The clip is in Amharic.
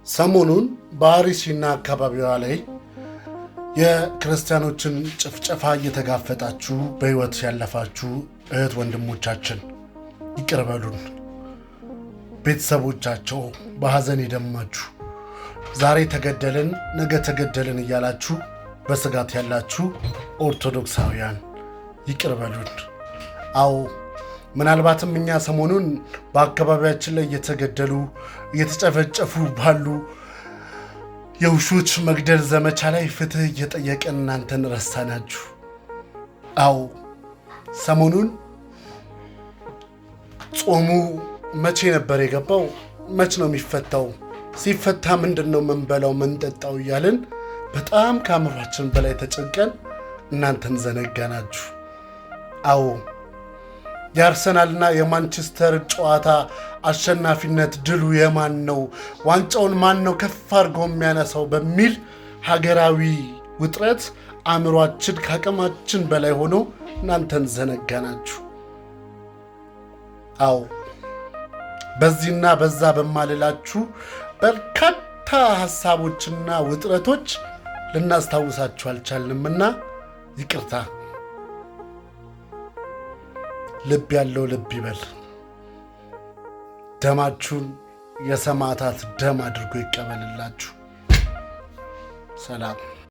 ሰሞኑን በአርሲና አካባቢዋ ላይ የክርስቲያኖችን ጭፍጨፋ እየተጋፈጣችሁ በሕይወት ያለፋችሁ እህት ወንድሞቻችን ይቅር በሉን። ቤተሰቦቻቸው በሐዘን የደማችሁ ዛሬ ተገደልን ነገ ተገደልን እያላችሁ በስጋት ያላችሁ ኦርቶዶክሳውያን ይቅር በሉን። አዎ ምናልባትም እኛ ሰሞኑን በአካባቢያችን ላይ እየተገደሉ እየተጨፈጨፉ ባሉ የውሾች መግደል ዘመቻ ላይ ፍትህ እየጠየቀን እናንተን ረሳናችሁ። አዎ ሰሞኑን ጾሙ መቼ ነበር የገባው? መች ነው የሚፈታው? ሲፈታ ምንድን ነው ምንበላው ምንጠጣው እያልን በጣም ከአእምሯችን በላይ ተጨንቀን እናንተን ዘነጋናችሁ። አዎ የአርሰናልና የማንቸስተር ጨዋታ አሸናፊነት ድሉ የማን ነው? ዋንጫውን ማን ነው ከፍ አድርጎ የሚያነሳው? በሚል ሀገራዊ ውጥረት አእምሯችን ከአቅማችን በላይ ሆኖ እናንተን ዘነጋናችሁ። አዎ በዚህና በዛ በማልላችሁ በርካታ ሀሳቦችና ውጥረቶች ልናስታውሳችሁ አልቻልንምና ይቅርታ። ልብ ያለው ልብ ይበል። ደማችሁን የሰማዕታት ደም አድርጎ ይቀበልላችሁ። ሰላም።